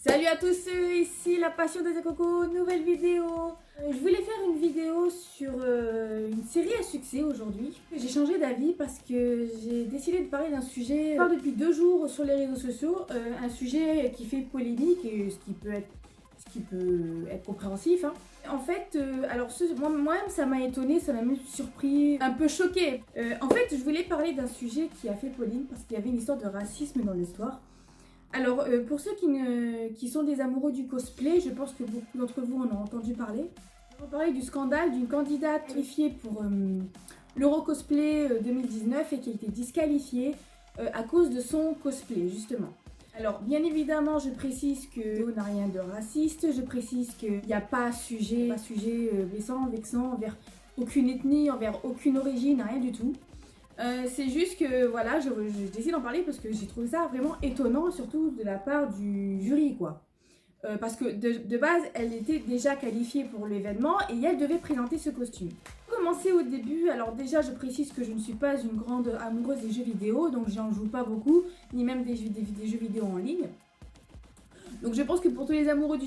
Salut à tous, ici la passion des Coco, nouvelle vidéo. Je voulais faire une vidéo sur une série à succès aujourd'hui. J'ai changé d'avis parce que j'ai décidé de parler d'un sujet, je parle depuis 2 jours sur les réseaux sociaux, un sujet qui fait polémique et ce qui peut être compréhensif. Hein. En fait, moi-même ça m'a étonnée, ça m'a même surpris, un peu choquée. En fait, je voulais parler d'un sujet qui a fait polémique parce qu'il y avait une histoire de racisme dans l'histoire. Alors, pour ceux qui sont des amoureux du cosplay, je pense que beaucoup d'entre vous en ont entendu parler. On va parler du scandale d'une candidate qualifiée pour l'Eurocosplay 2019 et qui a été disqualifiée à cause de son cosplay, justement. Alors, bien évidemment, je précise que n'a rien de raciste, je précise qu'il n'y a pas sujet blessant, vexant envers aucune ethnie, envers aucune origine, rien du tout. C'est juste que voilà, je décide d'en parler parce que j'ai trouvé ça vraiment étonnant, surtout de la part du jury, quoi. Parce que de base, elle était déjà qualifiée pour l'événement et elle devait présenter ce costume. Pour commencer au début, alors déjà je précise que je ne suis pas une grande amoureuse des jeux vidéo, donc j'en joue pas beaucoup, ni même des jeux vidéo en ligne. Donc je pense que pour tous les amoureux des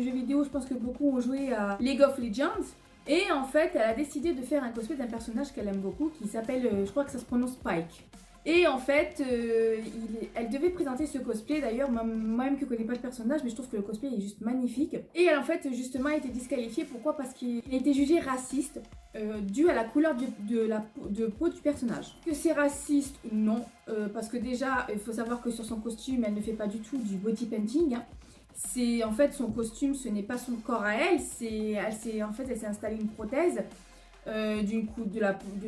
jeux vidéo, je pense que beaucoup ont joué à League of Legends. Et en fait, elle a décidé de faire un cosplay d'un personnage qu'elle aime beaucoup, qui s'appelle, je crois que ça se prononce Spike. Et en fait, elle devait présenter ce cosplay, d'ailleurs, moi-même qui ne connais pas le personnage, mais je trouve que le cosplay est juste magnifique. Et elle, en fait, justement, a été disqualifiée. Pourquoi? Parce qu'il a été jugé raciste, dû à la couleur de peau du personnage. Que c'est raciste? Non. Parce que déjà, il faut savoir que sur son costume, elle ne fait pas du tout du body painting, hein. C'est en fait son costume, ce n'est pas son corps à elle, elle s'est installée une prothèse de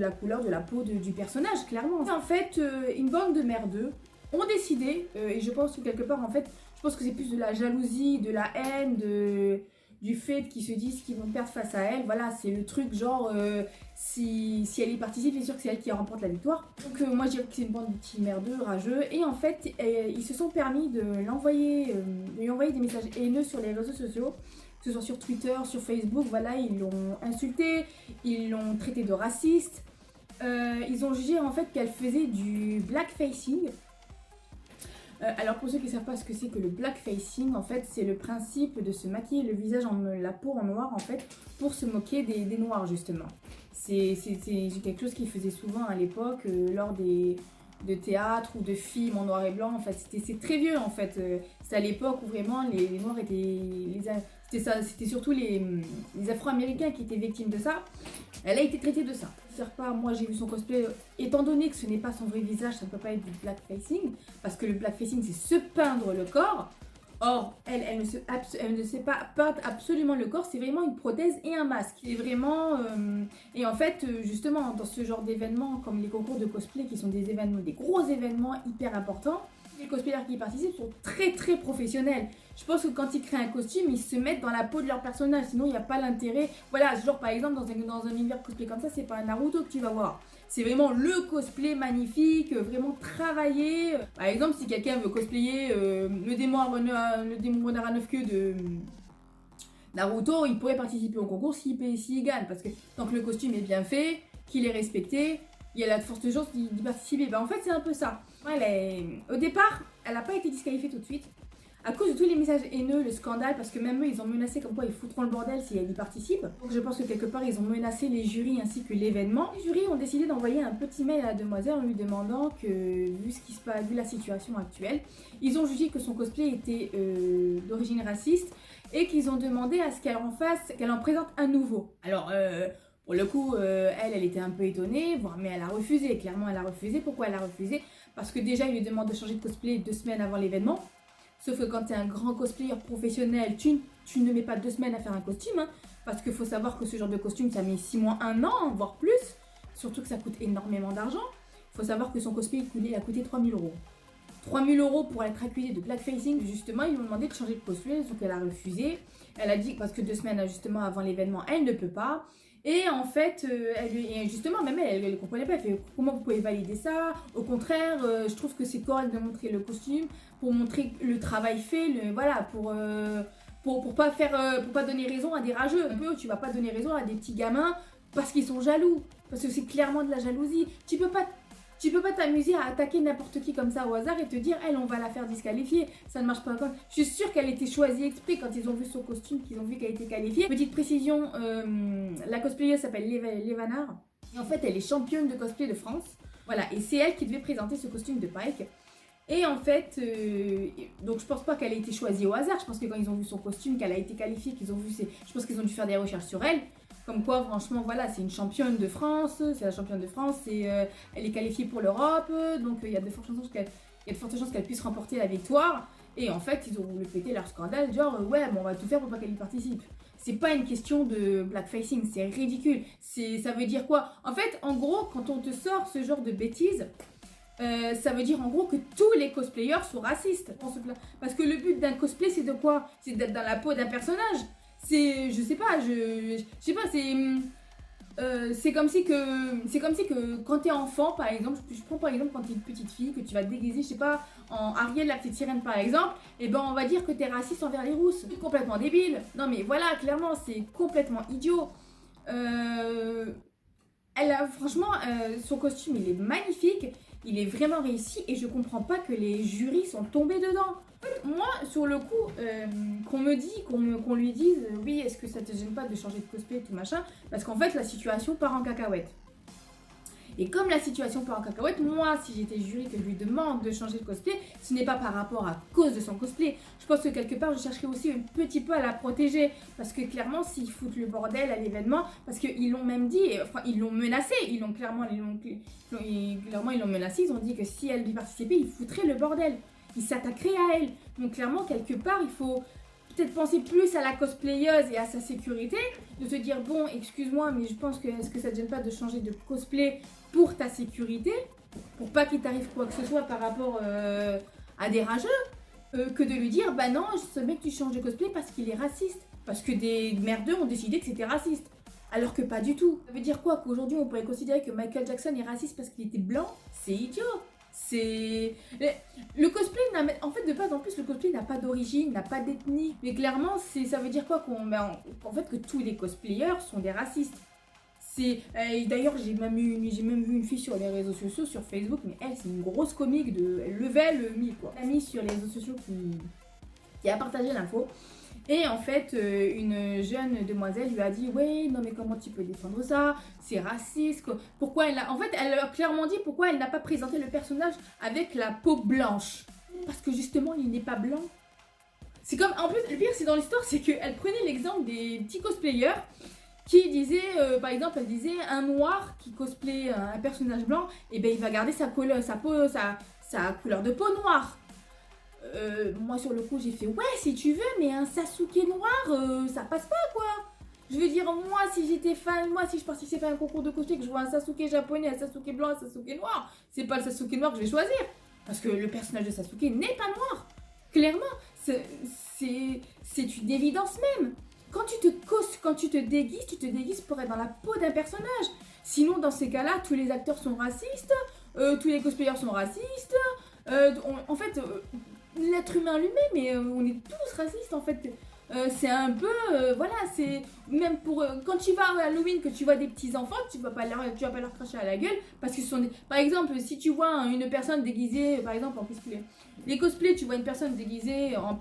la couleur de la peau du personnage, clairement. Et en fait, une bande de merdeux ont décidé, et je pense que quelque part, en fait, je pense que c'est plus de la jalousie, de la haine, du fait qu'ils se disent qu'ils vont perdre face à elle. Voilà, c'est le truc genre, si elle y participe, c'est sûr que c'est elle qui remporte la victoire. Donc moi je dirais que c'est une bande de petits merdeux, rageux. Et en fait, ils se sont permis de lui envoyer des messages haineux sur les réseaux sociaux, que ce soit sur Twitter, sur Facebook. Voilà, ils l'ont insulté, ils l'ont traité de raciste. Ils ont jugé en fait qu'elle faisait du blackfacing. Alors pour ceux qui ne savent pas ce que c'est que le blackfacing, en fait c'est le principe de se maquiller le visage, la peau en noir en fait, pour se moquer des noirs justement. C'est quelque chose qu'ils faisaient souvent à l'époque lors de théâtre ou de films en noir et blanc. En fait c'est très vieux en fait, c'est à l'époque où vraiment les noirs étaient... C'était surtout les Afro-Américains qui étaient victimes de ça. Elle a été traitée de ça. Moi j'ai vu son cosplay, étant donné que ce n'est pas son vrai visage, ça ne peut pas être du blackfacing, parce que le blackfacing c'est se peindre le corps. Or, elle ne sait pas peindre absolument le corps, c'est vraiment une prothèse et un masque. Et vraiment, et en fait, justement, dans ce genre d'événements, comme les concours de cosplay, qui sont des gros événements hyper importants, les cosplayers qui y participent sont très très professionnels. Je pense que quand ils créent un costume, ils se mettent dans la peau de leur personnage, sinon il n'y a pas l'intérêt. Voilà, genre par exemple dans un univers cosplay comme ça, c'est pas un Naruto que tu vas voir. C'est vraiment le cosplay magnifique, vraiment travaillé. Par exemple, si quelqu'un veut cosplayer le démon renard à 9 queues de Naruto, il pourrait participer au concours s'il gagne. Parce que tant que le costume est bien fait, qu'il est respecté, il y a de fortes chances d'y participer. Ben, en fait, c'est un peu ça. Au départ, elle n'a pas été disqualifiée tout de suite. À cause de tous les messages haineux, le scandale, parce que même eux, ils ont menacé comme quoi ils foutront le bordel si elle y participe. Donc je pense que quelque part, ils ont menacé les jurys ainsi que l'événement. Les jurys ont décidé d'envoyer un petit mail à la demoiselle en lui demandant que, vu la situation actuelle, ils ont jugé que son cosplay était d'origine raciste et qu'ils ont demandé à ce qu'elle en présente un nouveau. Alors, pour le coup, elle était un peu étonnée, mais elle a refusé. Clairement, elle a refusé. Pourquoi elle a refusé? Parce que déjà, il lui demande de changer de cosplay 2 semaines avant l'événement. Sauf que quand tu es un grand cosplayer professionnel, tu ne mets pas 2 semaines à faire un costume. Hein, parce qu'il faut savoir que ce genre de costume, ça met 6 mois, 1 an, voire plus. Surtout que ça coûte énormément d'argent. Il faut savoir que son cosplay a coûté 3 000 €. 3 000 € pour être accusée de blackfacing. Justement, ils lui ont demandé de changer de cosplay, donc elle a refusé. Elle a dit parce que 2 semaines justement avant l'événement, elle ne peut pas. Et en fait, justement, même elle ne comprenait pas. Elle fait comment vous pouvez valider ça? Au contraire, je trouve que c'est correct de montrer le costume pour montrer le travail fait, voilà, pour pas donner raison à des rageux. Un peu, tu vas pas donner raison à des petits gamins parce qu'ils sont jaloux, parce que c'est clairement de la jalousie. Tu peux Tu peux pas t'amuser à attaquer n'importe qui comme ça au hasard et te dire, elle, on va la faire disqualifier. Ça ne marche pas comme. Je suis sûre qu'elle était choisie exprès quand ils ont vu son costume, qu'ils ont vu qu'elle était qualifiée. Petite précision, la cosplayeuse s'appelle Levanard. Et en fait, elle est championne de cosplay de France. Voilà, et c'est elle qui devait présenter ce costume de Pike. Et en fait, donc je pense pas qu'elle ait été choisie au hasard. Je pense que quand ils ont vu son costume, qu'elle a été qualifiée, qu'ils ont vu je pense qu'ils ont dû faire des recherches sur elle. Comme quoi, franchement, voilà, c'est une championne de France, c'est la championne de France, elle est qualifiée pour l'Europe, donc il y a de fortes chances qu'elle puisse remporter la victoire. Et en fait, ils ont voulu péter leur scandale, genre, ouais, bon, on va tout faire pour pas qu'elle y participe. C'est pas une question de blackfacing, c'est ridicule. Ça veut dire quoi? En fait, en gros, quand on te sort ce genre de bêtises, ça veut dire en gros que tous les cosplayers sont racistes. Parce que le but d'un cosplay, c'est de quoi? C'est d'être dans la peau d'un personnage. Je sais pas, c'est comme si que quand t'es enfant, par exemple, je prends par exemple quand t'es une petite fille, que tu vas te déguiser, je sais pas, en Ariel la petite sirène par exemple, et ben on va dire que t'es raciste envers les rousses. C'est complètement débile. Non mais voilà, clairement, c'est complètement idiot. Franchement, son costume, il est magnifique, il est vraiment réussi, et je comprends pas que les jurys sont tombés dedans. Moi, sur le coup, qu'on lui dise, oui, est-ce que ça te gêne pas de changer de cosplay et tout machin, parce qu'en fait, la situation part en cacahuète. Et comme la situation part en cacahuète, moi, si j'étais jury que je lui demande de changer de cosplay, ce n'est pas par rapport à cause de son cosplay. Je pense que quelque part, je chercherais aussi un petit peu à la protéger. Parce que clairement, s'ils foutent le bordel à l'événement, parce qu'ils l'ont même dit, enfin, ils l'ont menacé, ils l'ont menacé, ils ont dit que si elle y participait, ils foutraient le bordel. Ils s'attaqueraient à elle. Donc clairement, quelque part, il faut peut-être penser plus à la cosplayeuse et à sa sécurité, de se dire, bon, excuse-moi, mais je pense que est-ce que ça te gêne pas de changer de cosplay pour ta sécurité, pour pas qu'il t'arrive quoi que ce soit par rapport à des rageux, que de lui dire, bah non, ce mec, tu changes de cosplay parce qu'il est raciste, parce que des merdeux ont décidé que c'était raciste. Alors que pas du tout. Ça veut dire quoi? Qu'aujourd'hui, on pourrait considérer que Michael Jackson est raciste parce qu'il était blanc? C'est idiot. Le cosplay en fait de base en plus le cosplay n'a pas d'origine, n'a pas d'ethnie, mais clairement ça veut dire quoi en fait que tous les cosplayers sont des racistes. D'ailleurs j'ai même vu une fille sur les réseaux sociaux, sur Facebook, mais elle c'est une grosse comique elle levait le mi quoi. Elle a mis sur les réseaux sociaux qui a partagé l'info. Et en fait, une jeune demoiselle lui a dit « Ouais, non mais comment tu peux défendre ça? C'est raciste. » Pourquoi elle a... En fait, elle a clairement dit pourquoi elle n'a pas présenté le personnage avec la peau blanche. Parce que justement, il n'est pas blanc. C'est comme... En plus, le pire, c'est dans l'histoire, c'est qu'elle prenait l'exemple des petits cosplayers qui disaient, par exemple, elle disait un noir qui cosplay un personnage blanc, et ben il va garder sa couleur de peau noire. Moi sur le coup j'ai fait ouais si tu veux, mais un Sasuke noir ça passe pas quoi. Je veux dire, moi si j'étais fan, moi si je participais à un concours de cosplay, que je vois un Sasuke japonais, un Sasuke blanc, un Sasuke noir, c'est pas le Sasuke noir que je vais choisir, parce que le personnage de Sasuke n'est pas noir. Clairement, c'est une évidence même. Quand tu te déguises pour être dans la peau d'un personnage. Sinon dans ces cas-là tous les acteurs sont racistes, tous les cosplayers sont racistes, en fait l'être humain lui-même, mais on est tous racistes en fait. C'est un peu, voilà, c'est même pour quand tu vas à Halloween, que tu vois des petits enfants, tu vas pas leur cracher à la gueule parce que ce sont par exemple, si tu vois une personne déguisée, par exemple en cosplay, les cosplays, tu vois une personne déguisée en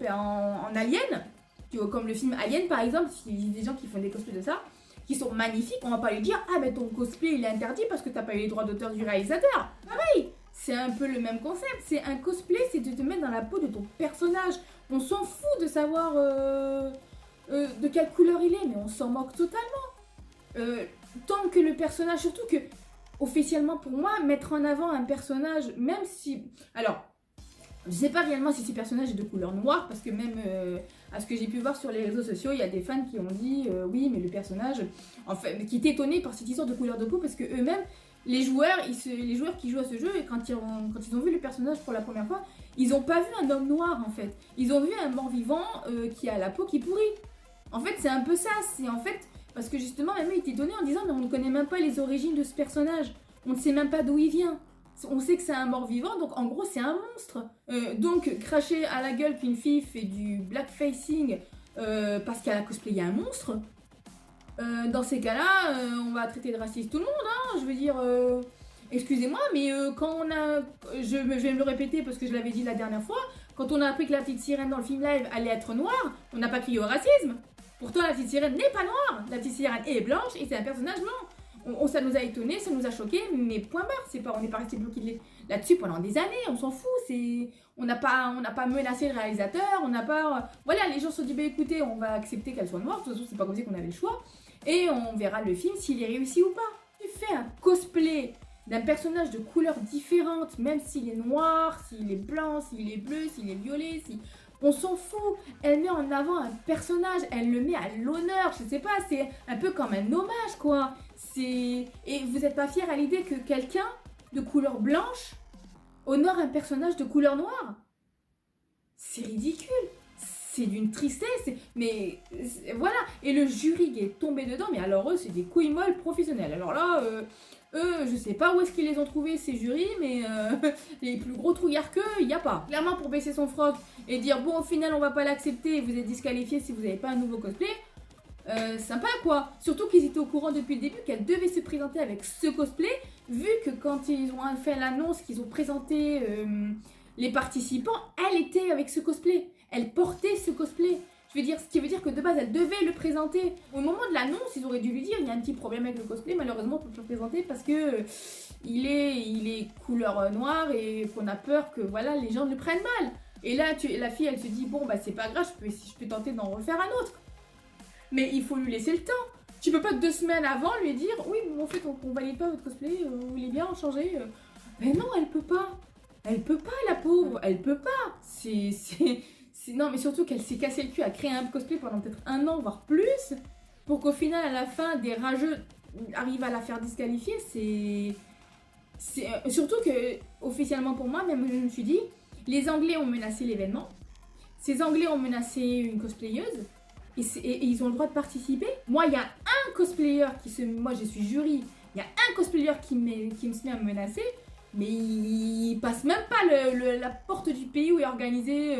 alien, tu vois comme le film Alien par exemple, il y a des gens qui font des cosplays de ça, qui sont magnifiques, on va pas lui dire ah ben ton cosplay il est interdit parce que t'as pas eu les droits d'auteur du réalisateur. Pareil. C'est un peu le même concept, c'est un cosplay, c'est de te mettre dans la peau de ton personnage. On s'en fout de savoir de quelle couleur il est, mais on s'en moque totalement. Tant que le personnage, surtout que, officiellement pour moi, mettre en avant un personnage, même si... Alors, je sais pas réellement si ce personnage est de couleur noire, parce que même à ce que j'ai pu voir sur les réseaux sociaux, il y a des fans qui ont dit oui, mais le personnage, en fait, qui étaient étonnés par cette histoire de couleur de peau, parce que eux-mêmes, les joueurs qui jouent à ce jeu, et quand ils ont vu le personnage pour la première fois, ils n'ont pas vu un homme noir en fait. Ils ont vu un mort-vivant qui a la peau qui pourrit. En fait, c'est un peu ça. C'est en fait parce que justement, même il était étonné en disant, mais on ne connaît même pas les origines de ce personnage. On ne sait même pas d'où il vient. On sait que c'est un mort-vivant, donc en gros, c'est un monstre. Donc, cracher à la gueule qu'une fille fait du blackfacing parce qu'elle a cosplayé un monstre. Dans ces cas-là, on va traiter de raciste tout le monde, hein, je veux dire. Excusez-moi, mais quand on a... Je vais me le répéter parce que je l'avais dit la dernière fois. Quand on a appris que la petite sirène dans le film live allait être noire, on n'a pas crié au racisme. Pourtant, la petite sirène n'est pas noire. La petite sirène est blanche et c'est un personnage blanc. Ça nous a étonnés, ça nous a choqués, mais point barre. On n'est pas resté bloqué là-dessus pendant des années. On s'en fout. On n'a pas menacé le réalisateur. On n'a pas... Voilà, les gens se sont dit, bah, écoutez, on va accepter qu'elle soit noire. De toute façon, c'est pas comme ça qu'on avait le choix. Et on verra le film s'il est réussi ou pas. Tu fais un cosplay d'un personnage de couleurs différentes, même s'il est noir, s'il est blanc, s'il est bleu, s'il est violet, on s'en fout. Elle met en avant un personnage, elle le met à l'honneur, je sais pas, c'est un peu comme un hommage, quoi. Et vous n'êtes pas fiers à l'idée que quelqu'un de couleur blanche honore un personnage de couleur noire? C'est ridicule. C'est d'une tristesse, mais voilà. Et le jury est tombé dedans, mais alors eux, c'est des couilles molles professionnelles. Alors là, eux, je sais pas où est-ce qu'ils les ont trouvés, ces jurys, mais les plus gros trouillards qu'eux, il n'y a pas. Clairement, pour baisser son froc et dire, bon, au final, on va pas l'accepter, vous êtes disqualifié si vous n'avez pas un nouveau cosplay, sympa, quoi. Surtout qu'ils étaient au courant depuis le début qu'elle devait se présenter avec ce cosplay, vu que quand ils ont fait l'annonce, qu'ils ont présenté les participants, elle était avec ce cosplay. Elle portait ce cosplay. Je veux dire, ce qui veut dire que de base, elle devait le présenter. Au moment de l'annonce, ils auraient dû lui dire, il y a un petit problème avec le cosplay, malheureusement, on peut pas le présenter parce que il est couleur noire et qu'on a peur que voilà, les gens le prennent mal. Et là, la fille, elle se dit, bon, bah c'est pas grave, je peux tenter d'en refaire un autre. Mais il faut lui laisser le temps. Tu peux pas 2 semaines avant lui dire, oui, bon, en fait, on valide pas votre cosplay, vous voulez bien en changer. Mais non, elle peut pas. Elle peut pas, la pauvre, elle peut pas. Non, mais surtout qu'elle s'est cassé le cul à créer un cosplay pendant peut-être 1 an, voire plus, pour qu'au final, à la fin, des rageux arrivent à la faire disqualifier. Surtout que, officiellement pour moi, même je me suis dit, les Anglais ont menacé l'événement, ces Anglais ont menacé une cosplayeuse, et ils ont le droit de participer. Moi, il y a un cosplayer moi, je suis jury, il y a un cosplayer qui se met à me menacer, mais il passe même pas la porte du pays où est organisé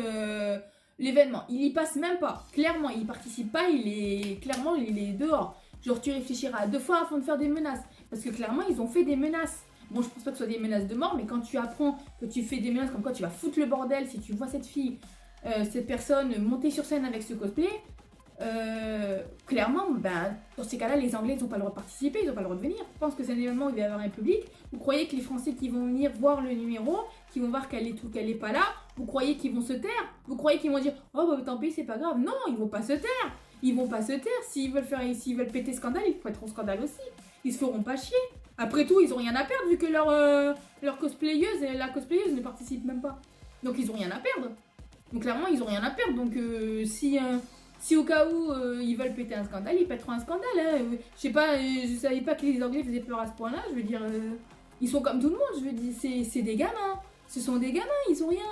l'événement. Il y passe même pas. Clairement, il participe pas, il est dehors. Genre, tu réfléchiras 2 fois avant de faire des menaces. Parce que clairement, ils ont fait des menaces. Bon, je pense pas que ce soit des menaces de mort, mais quand tu apprends que tu fais des menaces comme quoi tu vas foutre le bordel si tu vois cette fille, cette personne monter sur scène avec ce cosplay, clairement, ben, dans ces cas-là, les Anglais n'ont pas le droit de participer, ils n'ont pas le droit de venir. Je pense que c'est un événement où il va y avoir un public. Vous croyez que les Français qui vont venir voir le numéro, qui vont voir qu'elle est pas là, vous croyez qu'ils vont se taire? Vous croyez qu'ils vont dire, oh bah tant pis, c'est pas grave? Non, ils vont pas se taire. Ils vont pas se taire. S'ils veulent péter scandale, ils feront scandale aussi. Ils se feront pas chier. Après tout, ils ont rien à perdre vu que leur cosplayeuse et la cosplayeuse ne participe même pas. Donc ils ont rien à perdre. Donc clairement, ils ont rien à perdre. Donc si au cas où ils veulent péter un scandale, ils pèteront un scandale. Hein. Je sais pas, je savais pas que les Anglais faisaient peur à ce point-là. Je veux dire, ils sont comme tout le monde. Je veux dire, c'est des gamins. Ce sont des gamins, ils ont rien.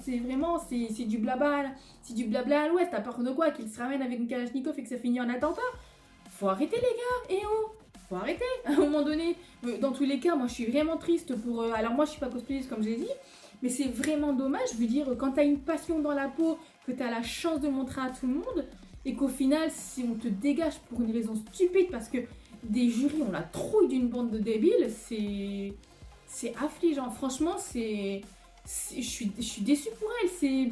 C'est du blabla. C'est du blabla à l'ouest. À part de quoi, qu'ils se ramènent avec une Kalachnikov et que ça finit en attentat. Faut arrêter les gars. Eh oh, faut arrêter. À un moment donné, dans tous les cas, moi je suis vraiment triste pour. Alors moi je suis pas cosplayeuse comme je l'ai dit. Mais c'est vraiment dommage, je veux dire, quand t'as une passion dans la peau, que t'as la chance de montrer à tout le monde, et qu'au final, si on te dégage pour une raison stupide, parce que des jurys ont la trouille d'une bande de débiles, c'est affligeant. Franchement, je suis déçue pour elle.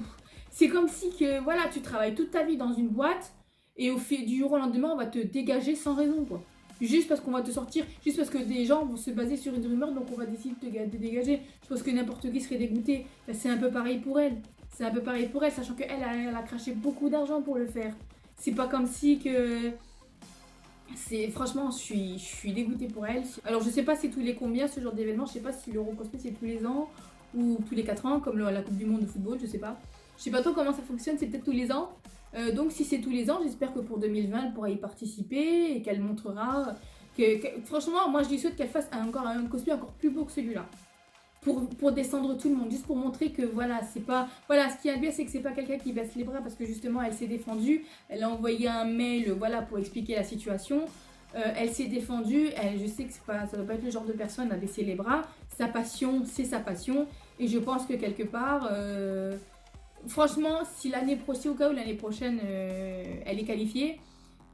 C'est comme si que, voilà, tu travailles toute ta vie dans une boîte, et du jour au lendemain, on va te dégager sans raison, quoi. Juste parce qu'on va te sortir, juste parce que des gens vont se baser sur une rumeur, donc on va décider de te dégager. Je pense que n'importe qui serait dégoûté. Ben, c'est un peu pareil pour elle. C'est un peu pareil pour elle, sachant qu'elle elle a craché beaucoup d'argent pour le faire. C'est pas comme si que... Franchement, je suis dégoûtée pour elle. Alors je sais pas c'est tous les combien ce genre d'événement, je sais pas si l'Euro Cosplay c'est tous les ans ou tous les 4 ans, comme la Coupe du Monde de football, je sais pas. Je sais pas trop comment ça fonctionne, c'est peut-être tous les ans. Donc si c'est tous les ans, j'espère que pour 2020, elle pourra y participer et qu'elle montrera... franchement, moi je lui souhaite qu'elle fasse un cosplay encore plus beau que celui-là. Pour descendre tout le monde, juste pour montrer que voilà, c'est pas... Voilà, ce qui est bien, c'est que c'est pas quelqu'un qui baisse les bras parce que justement, elle s'est défendue. Elle a envoyé un mail, voilà, pour expliquer la situation. Elle s'est défendue, je sais que ça doit pas être le genre de personne à baisser les bras. Sa passion, c'est sa passion. Et je pense que quelque part... franchement, si au cas où l'année prochaine, elle est qualifiée,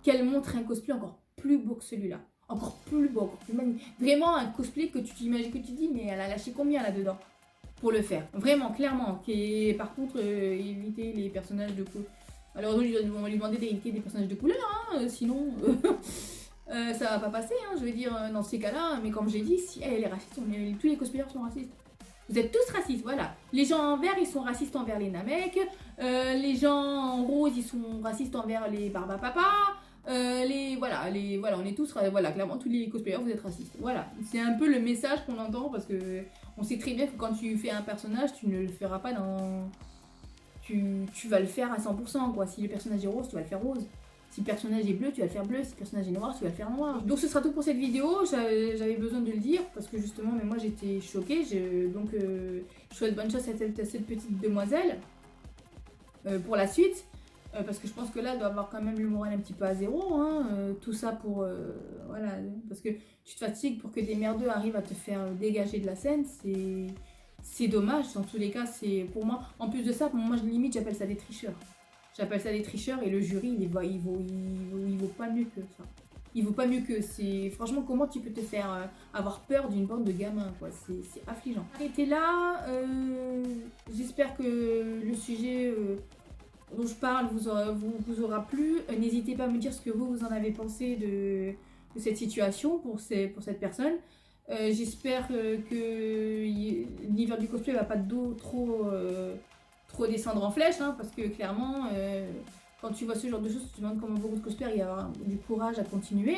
qu'elle montre un cosplay encore plus beau que celui-là. encore plus beau, encore plus magnifique. Vraiment un cosplay que tu t'imagines, que tu dis, mais elle a lâché combien là-dedans pour le faire. Vraiment, clairement. Et par contre, éviter les personnages de couleur. Alors on va lui demander d'éviter des personnages de couleur, hein, sinon ça va pas passer, hein, je veux dire, dans ces cas-là. Mais comme j'ai dit, si elle est raciste, tous les cosplayers sont racistes. Vous êtes tous racistes, voilà. Les gens en vert, ils sont racistes envers les Namek. Les gens en rose, ils sont racistes envers les Barbapapa. Voilà, on est tous, voilà, clairement, tous les cosplayers, vous êtes racistes. Voilà, c'est un peu le message qu'on entend parce que on sait très bien que quand tu fais un personnage, tu ne le feras pas dans... Tu vas le faire à 100%, quoi. Si le personnage est rose, tu vas le faire rose. Si le personnage est bleu, tu vas le faire bleu. Si le personnage est noir, tu vas le faire noir. Donc ce sera tout pour cette vidéo. J'avais besoin de le dire parce que justement, mais moi j'étais choquée. Donc je souhaite bonne chance à cette petite demoiselle pour la suite. Parce que je pense que là, elle doit avoir quand même le moral un petit peu à zéro. Hein, tout ça pour... voilà. Parce que tu te fatigues pour que des merdeux arrivent à te faire dégager de la scène. C'est dommage. Dans tous les cas, c'est pour moi... En plus de ça, pour moi, limite, j'appelle ça des tricheurs. J'appelle ça des tricheurs et le jury, il vaut pas mieux que ça. Il vaut pas mieux que... Franchement, comment tu peux te faire avoir peur d'une bande de gamins, quoi. C'est affligeant. Arrêtez là. J'espère que le sujet... dont je parle vous aura plu. N'hésitez pas à me dire ce que vous en avez pensé de cette situation pour cette personne. J'espère que l'univers du cosplay va pas trop descendre en flèche, hein, parce que clairement, quand tu vois ce genre de choses, tu te demandes comment beaucoup de cosplayers y avoir du courage à continuer.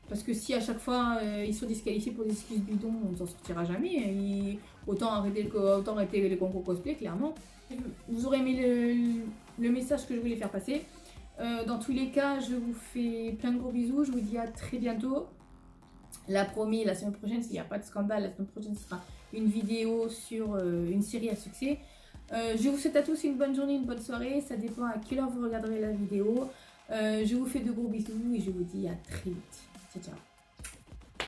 Parce que si à chaque fois ils sont disqualifiés pour des excuses bidons, on ne s'en sortira jamais. Autant arrêter les concours cosplay, clairement. Vous aurez aimé le message que je voulais faire passer. Dans tous les cas, je vous fais plein de gros bisous. Je vous dis à très bientôt. La promis, la semaine prochaine, s'il n'y a pas de scandale, la semaine prochaine, ce sera une vidéo sur une série à succès. Je vous souhaite à tous une bonne journée, une bonne soirée. Ça dépend à quelle heure vous regarderez la vidéo. Je vous fais de gros bisous et je vous dis à très vite. Ciao, ciao.